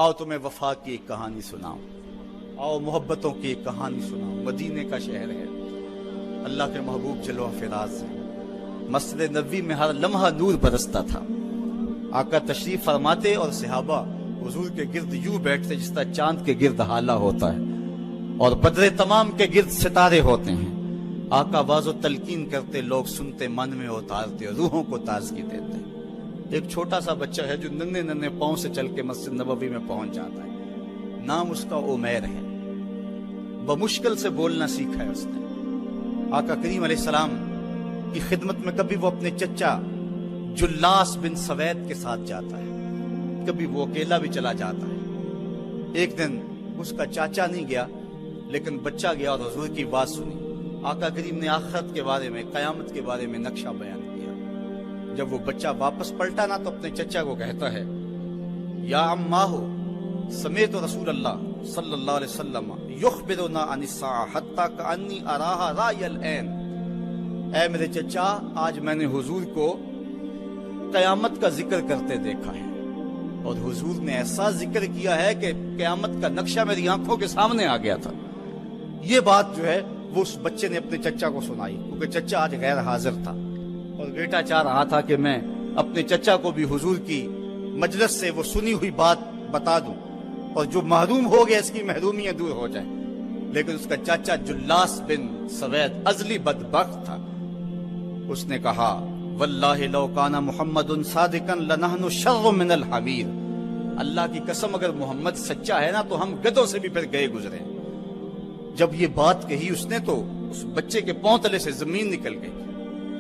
آؤ تمہیں وفا کی ایک کہانی سناؤں، آؤ محبتوں کی ایک کہانی سناؤں۔ مدینے کا شہر ہے، اللہ کے محبوب جلوہ فراز ہے، مسجد نبوی میں ہر لمحہ نور برستا تھا۔ آقا تشریف فرماتے اور صحابہ حضور کے گرد یوں بیٹھتے جس طرح چاند کے گرد ہالہ ہوتا ہے اور بدر تمام کے گرد ستارے ہوتے ہیں۔ آقا واز و تلقین کرتے، لوگ سنتے، من میں اتارتے، روحوں کو تازگی دیتے۔ ایک چھوٹا سا بچہ ہے جو ننھے ننھے پاؤں سے چل کے مسجد نبوی میں پہنچ جاتا ہے، نام اس کا عمیر ہے، بمشکل سے بولنا سیکھا ہے اس نے۔ آقا کریم علیہ السلام کی خدمت میں کبھی وہ اپنے چچا جلاس بن سوید کے ساتھ جاتا ہے، کبھی وہ اکیلا بھی چلا جاتا ہے۔ ایک دن اس کا چاچا نہیں گیا لیکن بچہ گیا اور حضور کی بات سنی۔ آقا کریم نے آخرت کے بارے میں، قیامت کے بارے میں نقشہ بیان کیا۔ جب وہ بچہ واپس پلٹا نا تو اپنے چچا کو کہتا ہے، یا اماہو سمیت رسول اللہ صلی اللہ علیہ وسلم یخبرنا عن الساعہ حتی کانی اراہا رای العین۔ اے میرے چچا، آج میں نے حضور کو قیامت کا ذکر کرتے دیکھا ہے، اور حضور نے ایسا ذکر کیا ہے کہ قیامت کا نقشہ میری آنکھوں کے سامنے آ گیا تھا۔ یہ بات جو ہے وہ اس بچے نے اپنے چچا کو سنائی، کیونکہ چچا آج غیر حاضر تھا اور بیٹا چاہ رہا تھا کہ میں اپنے چچا کو بھی حضور کی مجلس سے وہ سنی ہوئی بات بتا دوں اور جو محروم ہو گیا اس کی محرومیاں دور ہو جائیں۔ لیکن اس کا چاچا جلاس بن سوید ازلی بدبخت تھا۔ اس نے کہا، واللہ لو کان محمد صادقا لنحن شر من الحمیر۔ اللہ کی قسم اگر محمد سچا ہے نا تو ہم گدھوں سے بھی پھر گئے گزرے۔ جب یہ بات کہی اس نے تو اس بچے کے پاؤں تلے سے زمین نکل گئی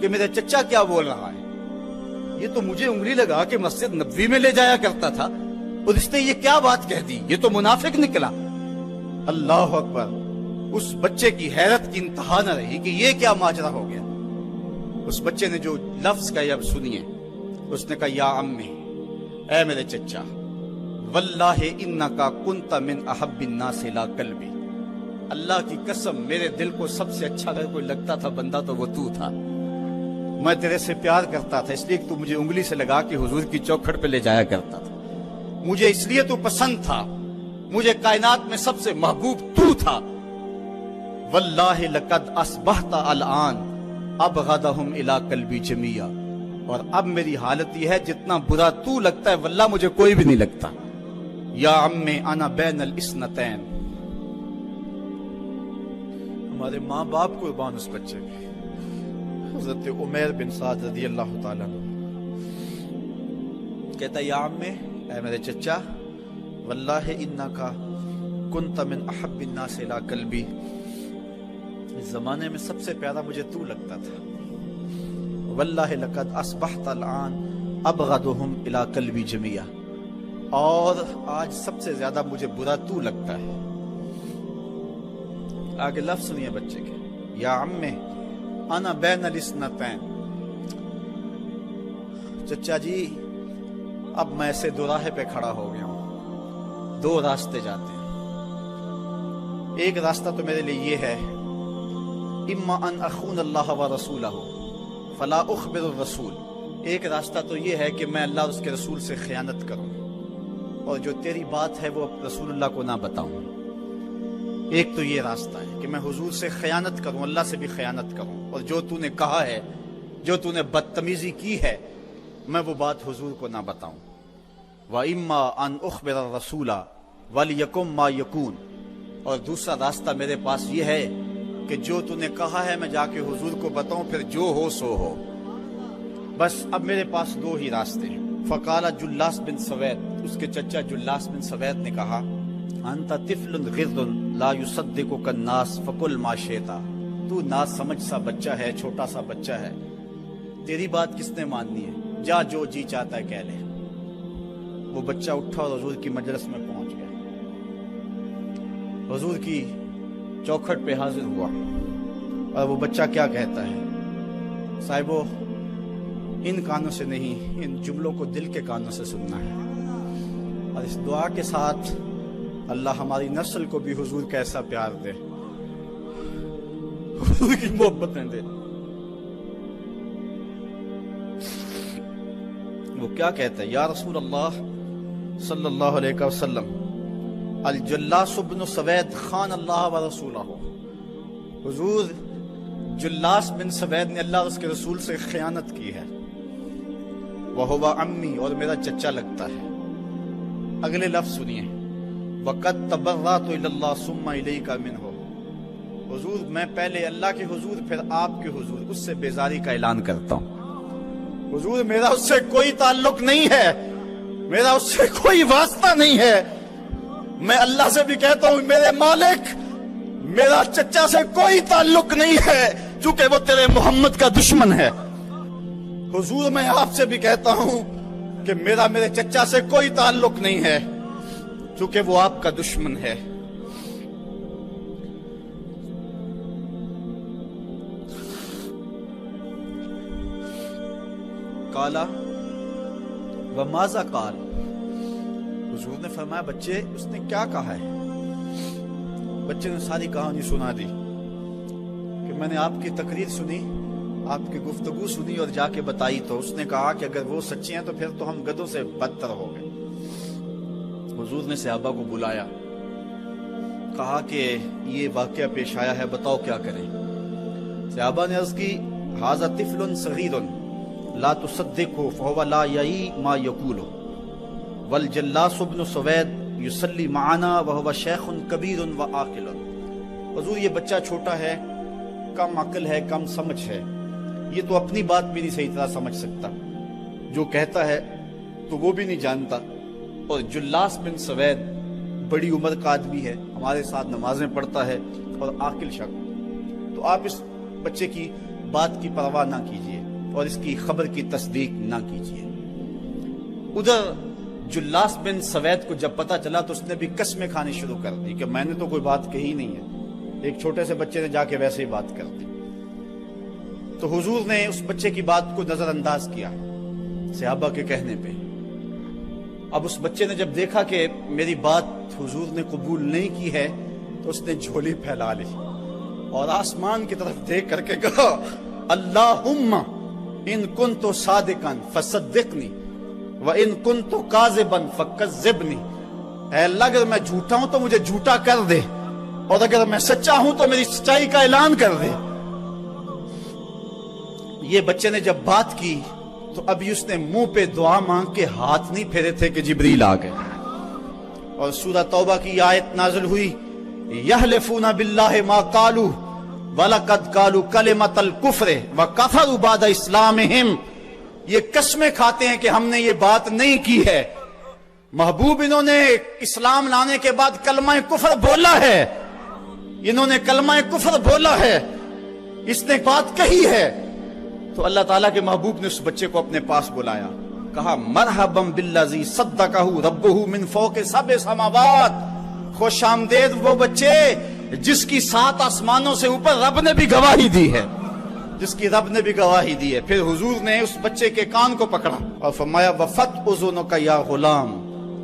کہ میرا چچا کیا بول رہا ہے، یہ تو مجھے انگلی لگا کے مسجد نبوی میں لے جایا کرتا تھا اور اس نے یہ کیا بات کہہ دی، یہ تو منافق نکلا۔ اللہ اکبر! اس بچے کی حیرت کی انتہا نہ رہی کہ یہ کیا ماجرا ہو گیا۔ اس بچے نے جو لفظ کہا اب سنیے، اس نے کہا، یا امی، اے میرے چچا، واللہ انکا کنت من احب الناس الی قلبی۔ اللہ کی قسم میرے دل کو سب سے اچھا اگر کوئی لگتا تھا بندہ تو وہ تو تھا۔ میں تیرے سے پیار کرتا تھا اس لیے کہ تو مجھے انگلی سے لگا کے حضور کی چوکھٹ پہ لے جایا کرتا تھا، مجھے اس لیے تو پسند تھا، مجھے کائنات میں سب سے محبوب تو تھا۔ واللہ لقد اصبحت الان ابغضهم الی قلبی جمیعا۔ اور اب میری حالت یہ ہے جتنا برا تو لگتا ہے واللہ مجھے کوئی بھی نہیں لگتا۔ یا عمی انا بین الاثنتین۔ ہمارے ماں باپ قربان اس بچے بھی، حضرت عمیر بن سعد رضی اللہ تعالیٰ عنہ کہتا ہے، یا عمی، اے میرے چچا، واللہ انکا کنت من احب الناس الی قلبی، اس زمانے میں سب سے پیارا مجھے تو لگتا تھا۔ واللہ لقد اصبحت الان ابغضهم الی قلبی جمیعا، اور آج سب سے زیادہ مجھے برا تو لگتا ہے۔ آگے لفظ سنیے بچے کے، یا عمی انا بین الاثنتین۔ چچا جی، اب میں ایسے دو راہے پہ کھڑا ہو گیا ہوں، دو راستے جاتے ہیں۔ ایک راستہ تو میرے لیے یہ ہے، اما ان اخون اللہ و رسولہ فلا اخبر الرسول۔ ایک راستہ تو یہ ہے کہ میں اللہ اور اس کے رسول سے خیانت کروں اور جو تیری بات ہے وہ رسول اللہ کو نہ بتاؤں۔ ایک تو یہ راستہ ہے کہ میں حضور سے خیانت کروں، اللہ سے بھی خیانت کروں، اور جو تو نے کہا ہے، جو تو نے بدتمیزی کی ہے، میں وہ بات حضور کو نہ بتاؤں۔ وَإِمَّا أَنْ أُخْبِرَ الرَّسُولَ وَلْيَكُنْ مَا يَكُونُ۔ اور دوسرا راستہ میرے پاس یہ ہے کہ جو تو نے کہا ہے میں جا کے حضور کو بتاؤں، پھر جو ہو سو ہو۔ بس اب میرے پاس دو ہی راستے ہیں۔ فقال جلاس بن سوید، اس کے چچا جلاس بن سوید نے کہا، انت طفل غرض لا يصدقك الناس فقل ما شئت۔ تو نا سمجھ سا بچہ ہے، چھوٹا سا بچہ ہے، تیری بات کس نے ماننی ہے، جا جو جی چاہتا ہے کہہ لے۔ وہ بچہ اٹھا اور حضور کی مجلس میں پہنچ گیا، حضور کی چوکھٹ پہ حاضر ہوا، اور وہ بچہ کیا کہتا ہے، صاحبو ان کانوں سے نہیں، ان جملوں کو دل کے کانوں سے سننا ہے، اور اس دعا کے ساتھ اللہ ہماری نسل کو بھی حضور کا ایسا پیار دے، حضور کی محبتیں دے۔ وہ کیا کہتا ہے، یا رسول اللہ صلی اللہ علیہ وسلم الجلاس بن سوید خان اللہ و رسولہ، حضور جلاس بن سوید نے اللہ اور اس کے رسول سے خیانت کی ہے، وہو امی، اور میرا چچا لگتا ہے۔ اگلے لفظ سنیے، وَقَدْ تَبَرَّأْتُ إِلَى اللَّهِ ثُمَّ إِلَيْكَ مِنْهُ، حضور میں پہلے اللہ کے حضور پھر آپ کے حضور اس سے بیزاری کا اعلان کرتا ہوں۔ حضور میرا اس سے کوئی تعلق نہیں ہے، میرا اس سے کوئی واسطہ نہیں ہے۔ میں اللہ سے بھی کہتا ہوں میرے مالک، میرا چچا سے کوئی تعلق نہیں ہے چونکہ وہ تیرے محمد کا دشمن ہے۔ حضور میں آپ سے بھی کہتا ہوں کہ میرا میرے چچا سے کوئی تعلق نہیں ہے چونکہ وہ آپ کا دشمن ہے۔ قالا وماذا قال، حضور نے فرمایا بچے اس نے کیا کہا ہے؟ بچے نے ساری کہانی سنا دی کہ میں نے آپ کی تقریر سنی، آپ کی گفتگو سنی اور جا کے بتائی تو اس نے کہا کہ اگر وہ سچے ہیں تو پھر تو ہم گدھوں سے بدتر ہو گئے۔ حضور نے صحابہ کو بلایا، کہا کہ یہ واقعہ پیش آیا ہے، بتاؤ کیا کریں۔ صحابہ نے عرض کی ھذا طفل صغیر لا تصدقه فهو لا یعی ما یقول والجلاس بن سوید یصلی معنا وهو شیخ کبیر وعاقل، حضور یہ بچہ چھوٹا ہے، کم عقل ہے، کم سمجھ ہے، یہ تو اپنی بات بھی نہیں صحیح طرح سمجھ سکتا، جو کہتا ہے تو وہ بھی نہیں جانتا، اور جلاس بن سوید بڑی عمر کا آدمی ہے، ہمارے ساتھ نمازیں پڑھتا ہے اور عاقل شخص، تو آپ اس بچے کی بات کی پرواہ نہ کیجیے اور اس کی خبر کی تصدیق نہ کیجیے۔ ادھر جلاس بن سوید کو جب پتا چلا تو اس نے بھی قسمیں کھانی شروع کر دی کہ میں نے تو کوئی بات کہی نہیں ہے، ایک چھوٹے سے بچے نے جا کے ویسے ہی بات کر دی۔ تو حضور نے اس بچے کی بات کو نظر انداز کیا صحابہ کے کہنے پہ۔ اب اس بچے نے جب دیکھا کہ میری بات حضور نے قبول نہیں کی ہے تو اس نے جھولی پھیلا لی اور آسمان کی طرف دیکھ کر کے کہا اللہم ان کنت صادقا فصدقنی وان کنت کاذبا فکذبنی، اے اللہ اگر میں جھوٹا ہوں تو مجھے جھوٹا کر دے، اور اگر میں سچا ہوں تو میری سچائی کا اعلان کر دے۔ یہ بچے نے جب بات کی تو ابھی اس نے منہ پہ دعا مانگ کے ہاتھ نہیں پھیرے تھے کہ جبریل آ گئے، اور سورہ توبہ کی آیت نازل ہوئی یحلفون باللہ ما قالوا وَلَقَدْ قَالُوا كَلِمَةَ الْكُفْرِ وَكَفَرُوا بَعْدَ إِسْلَامِهِمْ، یہ قسمیں کھاتے ہیں کہ ہم نے یہ بات نہیں کی ہے، محبوب انہوں نے اسلام لانے کے بعد کلمہ کفر بولا ہے، انہوں نے کلمہ کفر بولا ہے، اس نے بات کہی ہے۔ تو اللہ تعالیٰ کے محبوب نے اس بچے کو اپنے پاس بلایا، کہا مرحبا بالذی صدقہ ربہ من فوق سبع سماوات، خوش آمدید وہ بچے جس کی 7 آسمانوں سے اوپر رب نے بھی گواہی دی ہے، جس کی رب نے بھی گواہی دی ہے۔ پھر حضور نے اس بچے کے کان کو پکڑا اور فرمایا وفت اذنک یا غلام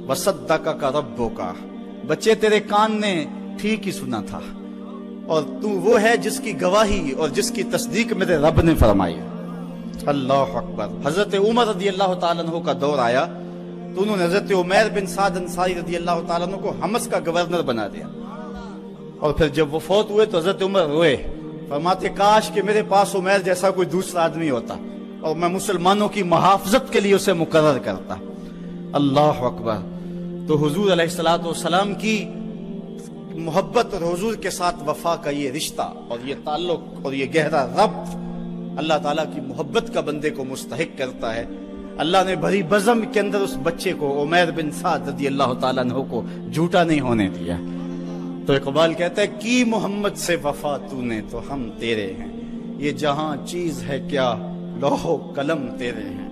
وصدقک ربک، بچے تیرے کان نے ٹھیک ہی سنا تھا اور تو وہ ہے جس کی گواہی اور جس کی تصدیق میرے رب نے فرمائی۔ اللہ اکبر۔ حضرت عمر رضی اللہ تعالیٰ عنہ کا دور آیا تو انہوں نے حضرت عمیر بن سعد انصاری رضی اللہ تعالیٰ عنہ کو حمص کا گورنر بنا دیا، اور پھر جب وہ فوت ہوئے تو حضرت عمر روئے، فرماتے کاش کہ میرے پاس عمیر جیسا کوئی دوسرا آدمی ہوتا اور میں مسلمانوں کی محافظت کے لیے اسے مقرر کرتا۔ اللہ اکبر۔ تو حضور علیہ الصلوۃ والسلام کی محبت اور حضور کے ساتھ وفا کا یہ رشتہ اور یہ تعلق اور یہ گہرا ربط اللہ تعالیٰ کی محبت کا بندے کو مستحق کرتا ہے۔ اللہ نے بھری بزم کے اندر اس بچے کو عمیر بن سعد رضی اللہ تعالیٰ عنہ کو جھوٹا نہیں ہونے دیا۔ تو اقبال کہتا ہے کی محمد سے وفا تو نے تو ہم تیرے ہیں، یہ جہاں چیز ہے کیا لوح و قلم تیرے ہیں۔